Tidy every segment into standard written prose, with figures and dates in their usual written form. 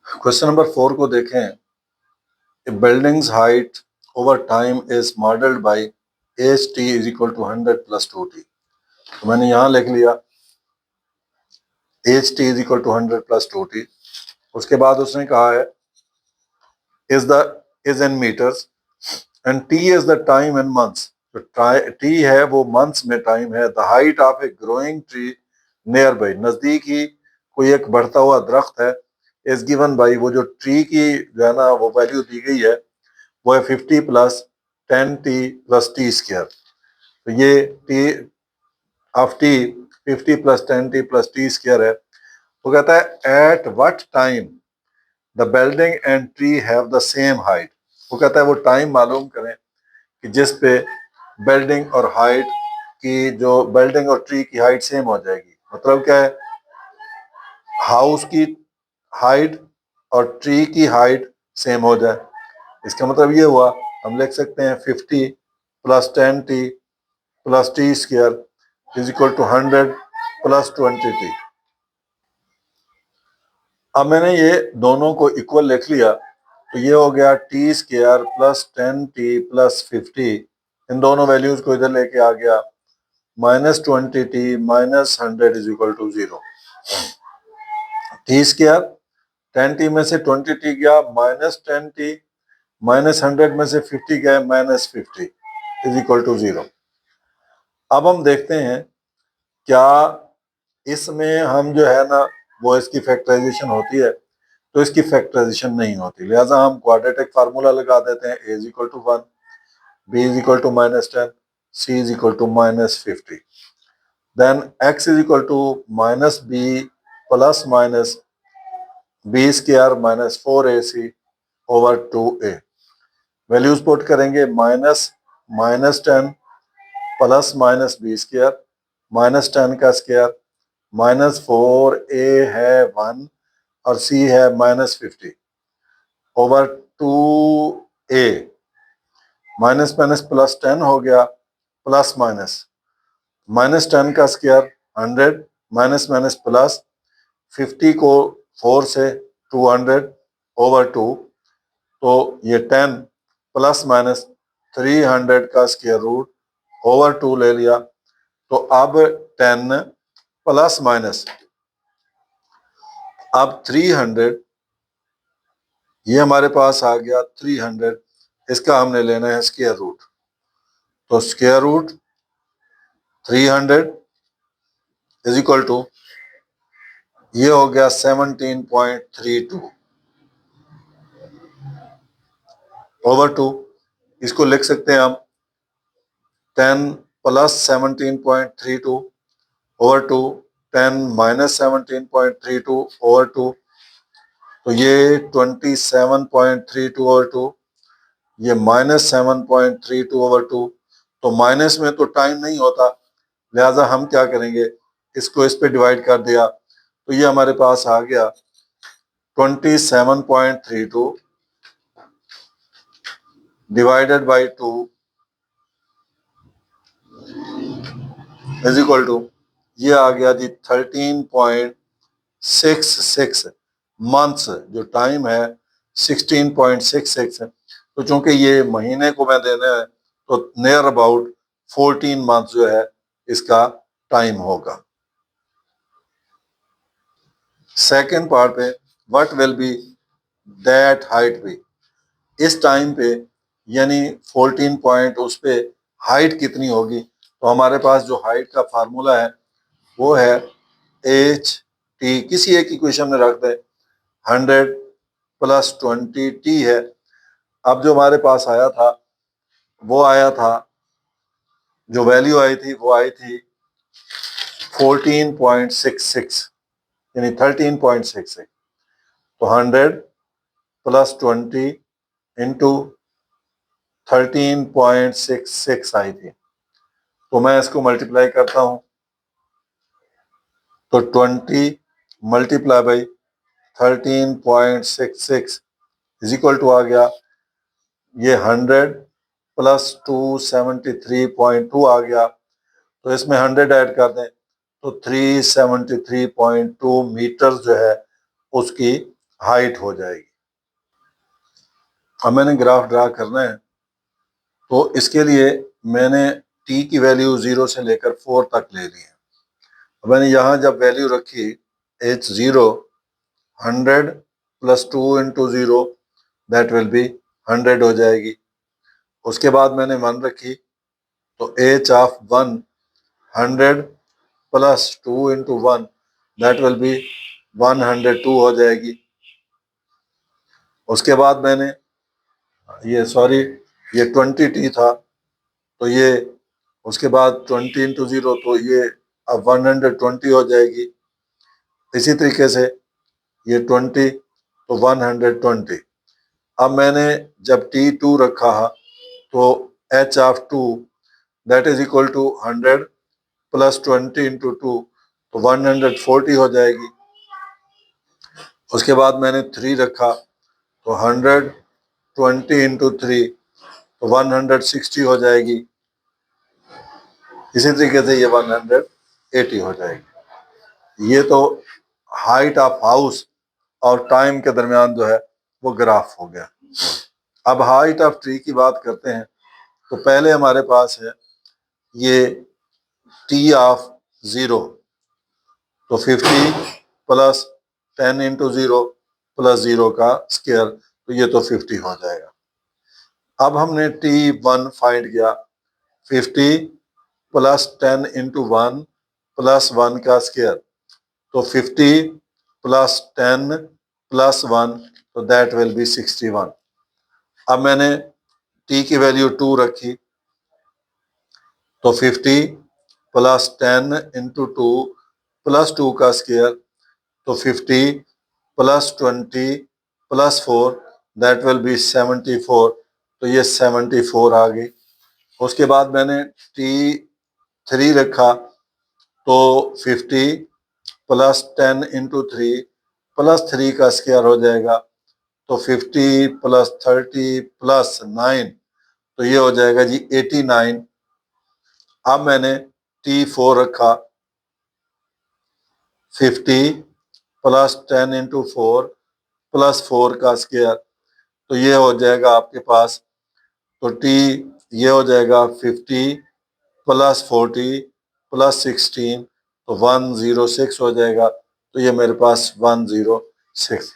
Question number 4 को देखें। Buildings height over time is modelled by H T is equal to 100 plus 2t। तो मैंने यहाँ लिख लिया H T is equal to 100 plus 2t। उसके बाद उसने कहा है is in metres and T is the time in months. तो टी है वो मंथ्स में टाइम है। The height of a growing tree nearby, नजदीक ही कोई एक बढ़ता हुआ दरख्त है, इज गिवन बाई, वो जो ट्री की जो है ना वो वैल्यू दी गई है वो है 50 plus 10t plus T square. तो ये T of T 50 plus 10t plus T square है। वो कहता है at what time the building and tree have the same height. वो कहता है वो टाइम मालूम करें कि जिस पे बिल्डिंग और हाइट की, जो बिल्डिंग और ट्री की हाइट सेम हो जाएगी। मतलब क्या है, हाउस की हाइट और ट्री की हाइट सेम हो जाए। इसका मतलब ये हुआ, हम लिख सकते हैं 50 plus 10t plus T square is equal to 100 plus 20t। अब मैंने ये दोनों को इक्वल लिख लिया तो ये हो गया T square plus 10t plus 50। इन दोनों वैल्यूज को इधर लेके आ गया, minus 20t minus 100 is equal to 0। T square 10t में से 20t गया, माइनस 10t माइनस 100 में से 50 गया, माइनस 50 इज इक्वल टू 0। अब हम देखते हैं क्या इसमें हम जो है ना वो इसकी फैक्टराइजेशन होती है। तो इसकी फैक्टराइजेशन नहीं होती, लिहाजा हम क्वाड्रेटिक फार्मूला लगा देते हैं। a is equal to 1, b is equal to minus 10, c is equal to minus 50। Then x is equal to minus b plus minus b square minus 4ac over 2a। Values put करेंगे, minus minus 10 plus minus B square minus 10 का square minus 4a है 1 और c है minus 50 over 2a। Minus minus plus 10 हो गया, plus minus minus 10 का square 100 minus minus plus 50 को 4 से 200 ओवर 2। तो ये 10 प्लस माइनस 300 का स्क्वायर रूट ओवर 2 ले लिया। तो अब 10 प्लस माइनस अब 300, ये हमारे पास आ गया 300। इसका हमने लेना है स्क्वायर रूट। तो square root 300 is equal to, ये हो गया 17.32 ओवर 2। इसको लिख सकते हैं हम 10 प्लस 17.32 ओवर 2, 10 माइनस 17.32 ओवर 2। तो ये 27.32 ओवर 2, ये माइनस 7.32 ओवर 2। तो माइनस में तो टाइम नहीं होता, लिहाजा हम क्या करेंगे, इसको इस पे डिवाइड कर दिया तो ये हमारे पास आ गया 27.32 divided by 2 is equal to, ये आ गया जी 13.66 मंथ्स। जो टाइम है 16.66 है। तो चूंकि ये महीने को मैं देना है तो नियर अबाउट 14 मंथ जो है इसका टाइम होगा। सेकेंड पार्ट पे, what will be that height be. इस टाइम पे यानी 14 पॉइंट उस पे हाइट कितनी होगी। तो हमारे पास जो हाइट का फार्मूला है वो है एच टी, किसी एक इक्वेशन में रख दे, 100 प्लस 20t है। अब जो हमारे पास आया था वो आया था, जो वैल्यू आई थी वो आई थी 14.66 यानी 13.66। तो 100 प्लस 20 इंटू 13.66 आई थी। तो मैं इसको मल्टीप्लाई करता हूं तो 20 multiply by 13.66 is equal to आ गया, ये 100 प्लस 273.2 आ गया। तो इसमें 100 ऐड कर दें तो 373.2 मीटर जो है उसकी हाइट हो जाएगी। अब मैंने ग्राफ ड्रा करना है, तो इसके लिए मैंने t की वैल्यू 0 से लेकर 4 तक ले ली है। अब मैंने यहाँ जब वैल्यू रखी h0 100 plus 2 into 0 that will be 100 हो जाएगी। उसके बाद मैंने 1 रखी, तो h of 1 100 plus 2 into 1 that will be 102 हो जाएगी। उसके बाद मैंने ये 20t था, तो ये उसके बाद 20 इंटू 0, तो ये अब 120 हो जाएगी। इसी तरीके से ये 20 तो 120। अब मैंने जब t2 रखा तो h of 2 that is equal to 100 plus 20 into 2, तो 140 हो जाएगी। उसके बाद मैंने 3 रखा, तो 120 इंटू 3, तो 160 हो जाएगी। इसी तरीके से ये 180 हो जाएगी। ये तो हाइट ऑफ हाउस और टाइम के दरमियान जो है वो ग्राफ हो गया। अब हाइट ऑफ ट्री की बात करते हैं, तो पहले हमारे पास है ये t ऑफ 0, तो 50 प्लस 10 इंटू 0 प्लस 0 का स्क्वायर, तो ये तो 50 हो जाएगा। अब हमने t1 फाइंड किया, 50 प्लस 10 इंटू 1 प्लस 1 का स्क्वायर, तो 50 प्लस 10 प्लस 1, तो दैट विल बी 61। अब मैंने t की वैल्यू 2 रखी, तो 50 प्लस 10 इंटू 2 प्लस 2 का स्क्वायर, तो 50 plus 20 plus 4 that will be 74, तो ये 74 आ गई। उसके बाद मैंने t3 रखा, तो 50 प्लस 10 इंटू 3 प्लस 3 का स्क्वायर हो जाएगा, तो 50 प्लस 30 प्लस 9, तो ये हो जाएगा जी 89। अब मैंने t4 रखा, 50 प्लस 10 इंटू 4 प्लस 4 का स्क्वायर, तो ये हो जाएगा आपके पास, तो t ये हो जाएगा 50 प्लस 40 प्लस 16, तो 106 हो जाएगा। तो ये मेरे पास 106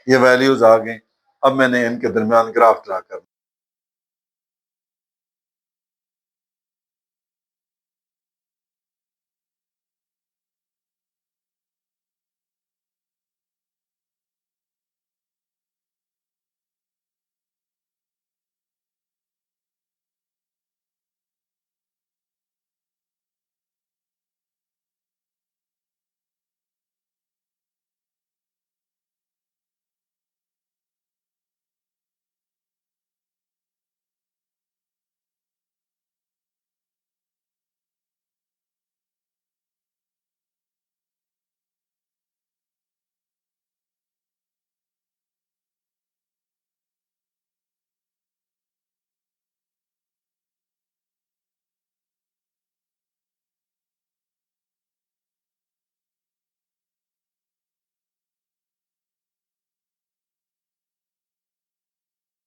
ये वैल्यूज आ गई। अब मैंने इनके दरमियान ग्राफ ड्रा करना।